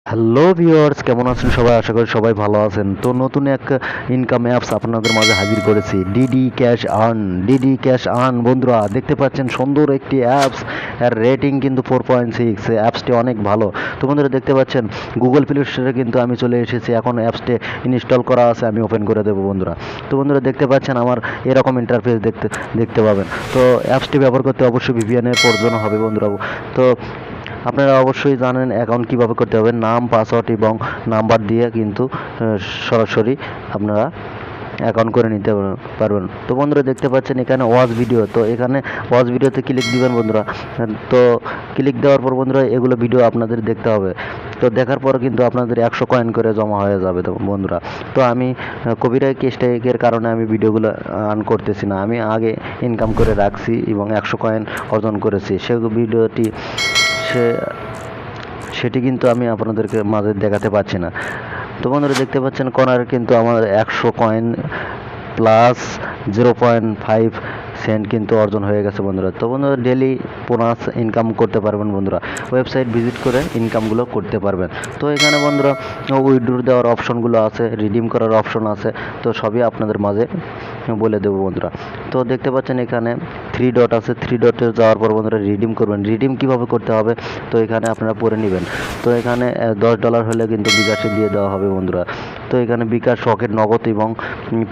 Hello viewers, কেমন আছেন সবাই? আশা করি সবাই ভালো আছেন। তো নতুন এক ইনকাম অ্যাপস আপনাদের মাঝে হাজির করেছি, DD cash earn. DD cash earn বন্ধুরা দেখতে পাচ্ছেন সুন্দর একটি অ্যাপস। এর রেটিং কিন্তু 4.6। অ্যাপসটি অনেক ভালো। তো বন্ধুরা দেখতে পাচ্ছেন গুগল প্লে স্টোরে কিন্তু আমি চলে এসেছি। এখন অ্যাপসটি ইনস্টল করা আছে, আমি ওপেন করে দেবো বন্ধুরা। তো বন্ধুরা দেখতে পাচ্ছেন আমার এরকম ইন্টারফেস দেখতে পাবেন। তো অ্যাপসটি ব্যবহার করতে অবশ্যই ভিপিএনের প্রয়োজন হবে বন্ধুরা। তো আপনারা অবশ্যই জানেন অ্যাকাউন্ট কীভাবে করতে হবে। নাম, পাসওয়ার্ড এবং নাম্বার দিয়ে কিন্তু সরাসরি আপনারা অ্যাকাউন্ট করে নিতে পারবেন। তো বন্ধুরা দেখতে পাচ্ছেন এখানে ওয়াচ ভিডিও। তো এখানে ওয়াচ ভিডিওতে ক্লিক দিবেন বন্ধুরা। তো ক্লিক দেওয়ার পর বন্ধুরা এগুলো ভিডিও আপনাদের দেখতে হবে। তো দেখার পর কিন্তু আপনাদের 100 কয়েন করে জমা হয়ে যাবে তো বন্ধুরা। তো আমি কপিরাইট স্ট্রাইকের কারণে আমি ভিডিওগুলো আর্ন করতেছি না। আমি আগে ইনকাম করে রাখছি এবং 100 কয়েন অর্জন করেছি। সে ভিডিওটি সে সেটি কিন্তু আমি আপনাদেরকে মাঝে দেখাতে পারছি না। তো বন্ধুরা দেখতে পাচ্ছেন কর্নারে কিন্তু আমার 100 কয়েন প্লাস 0.5 সেন্ট কিন্তু অর্জন হয়ে গেছে বন্ধুরা। তো বন্ধুরা ডেলি বোনাস ইনকাম করতে পারবেন বন্ধুরা। ওয়েবসাইট ভিজিট করে ইনকামগুলো করতে পারবেন। তো এখানে বন্ধুরা উইথড্র দেওয়ার অপশনগুলো আছে, রিডিম করার অপশন আছে। তো সবই আপনাদের মাঝে বলে দেবো বন্ধুরা। তো দেখতে পাচ্ছেন এখানে 3 ডট আছে। 3 ডটে যাওয়ার পর বন্ধুরা রিডিম করবেন। রিডিম কিভাবে করতে হবে তো এখানে আপনারা পড়ে নেবেন। তো এখানে $10 হলে কিন্তু বিকাশে দিয়ে দেওয়া হবে বন্ধুরা। তো এখানে বিকাশ, রকেট, নগদ এবং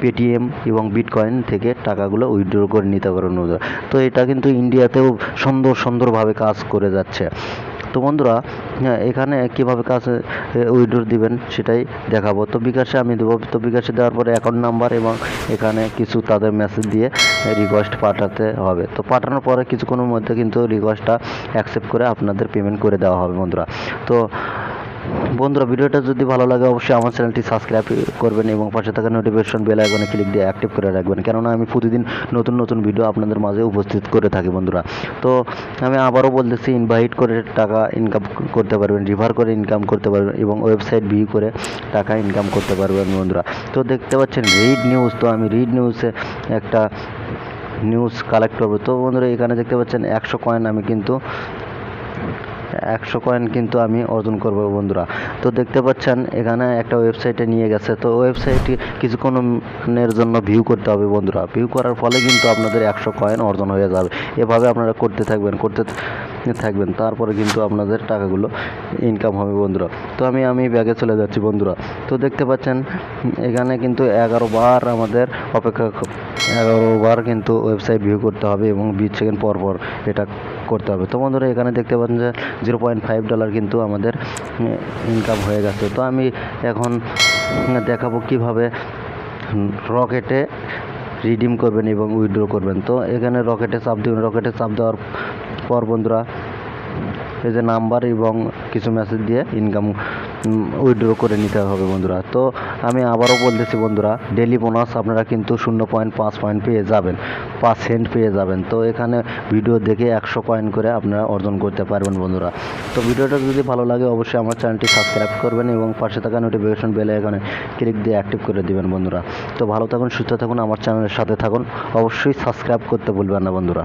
পেটিএম এবং বিটকয়েন থেকে টাকাগুলো উইথড্র করে নিতে পারবেন বন্ধুরা। তো এটা কিন্তু ইন্ডিয়াতেও সুন্দরভাবে কাজ করে যাচ্ছে। তো বন্ধুরা এখানে কীভাবে কাজ উইথড্র দিবেন সেটাই দেখাবো। তো বিকাশে আমি দেবো। তো বিকাশে দেওয়ার পরে অ্যাকাউন্ট নাম্বার এবং এখানে কিছু তাদের মেসেজ দিয়ে রিকোয়েস্ট পাঠাতে হবে। তো পাঠানোর পরে কিছুক্ষণের মধ্যে কিন্তু রিকোয়েস্টটা অ্যাকসেপ্ট করে আপনাদের পেমেন্ট করে দেওয়া হবে বন্ধুরা। তো বন্ধুরা ভিডিওটা যদি ভালো লাগে অবশ্যই আমার চ্যানেলটি সাবস্ক্রাইব করবেন এবং পাশে থাকা নোটিফিকেশন বেল আইকনে ক্লিক দিয়ে অ্যাক্টিভ করে রাখবেন, কেননা আমি প্রতিদিন নতুন ভিডিও আপনাদের মাঝে উপস্থিত করে থাকি বন্ধুরা। তো আমি আবারও বলতেছি, ইনভাইট করে টাকা ইনকাম করতে পারবেন, রিফার করে ইনকাম করতে পারবেন এবং ওয়েবসাইট ভিউ করে টাকা ইনকাম করতে পারবেন বন্ধুরা। তো দেখতে পাচ্ছেন রিড নিউজ। তো আমি রিড নিউজে একটা নিউজ কালেক্ট করবো। তো বন্ধুরা এখানে দেখতে পাচ্ছেন 100 কয়েন আমি কিন্তু 100 কয়েন কিন্তু আমি অর্জন করবো বন্ধুরা। তো দেখতে পাচ্ছেন এখানে একটা ওয়েবসাইটে নিয়ে গেছে। তো ওয়েবসাইটটি কিছুক্ষণের জন্য ভিউ করতে হবে বন্ধুরা। ভিউ করার ফলে কিন্তু আপনাদের 100 কয়েন অর্জন হয়ে যাবে। এভাবে আপনারা করতে থাকবেন তারপরে কিন্তু আপনাদের টাকাগুলো ইনকাম হবে বন্ধুরা। তো আমি ব্যাগে চলে যাচ্ছি বন্ধুরা। তো দেখতে পাচ্ছেন এখানে কিন্তু 11 বার আমাদের অপেক্ষা 11 বার কিন্তু ওয়েবসাইট ভিউ করতে হবে এবং 20 সেকেন্ড পর এটা করতে হবে। তো বন্ধুরা এখানে দেখতে পাচ্ছেন যে $0.5 কিন্তু আমাদের ইনকাম হয়ে গেছে। তো আমি এখন দেখাবো কিভাবে রকেটে রিডিম করবেন এবং উইথড্র করবেন। তো এখানে রকেটে চাপ দেবেন। রকেটে চাপ দেওয়ার পর বন্ধুরা এই যে নাম্বার এবং কিছু মেসেজ দিয়ে ইনকাম উইথড্র করে নিতে হবে বন্ধুরা। তো আমি আবারও বলতেছি বন্ধুরা, ডেলি বোনাস আপনারা কিন্তু 0.5 পয়েন্ট পেয়ে যাবেন, 5 সেন্ট পেয়ে যাবেন। তো এখানে ভিডিও দেখে 100 কয়েন করে আপনারা অর্জন করতে পারবেন বন্ধুরা। তো ভিডিওটা যদি ভালো লাগে অবশ্যই আমার চ্যানেলটি সাবস্ক্রাইব করবেন এবং পাশে থাকা নোটিফিকেশন বেল আইকনে ক্লিক দিয়ে অ্যাক্টিভ করে দিবেন বন্ধুরা। তো ভালো থাকুন, সুস্থ থাকুন, আমার চ্যানেলের সাথে থাকুন। অবশ্যই সাবস্ক্রাইব করতে ভুলবেন না বন্ধুরা।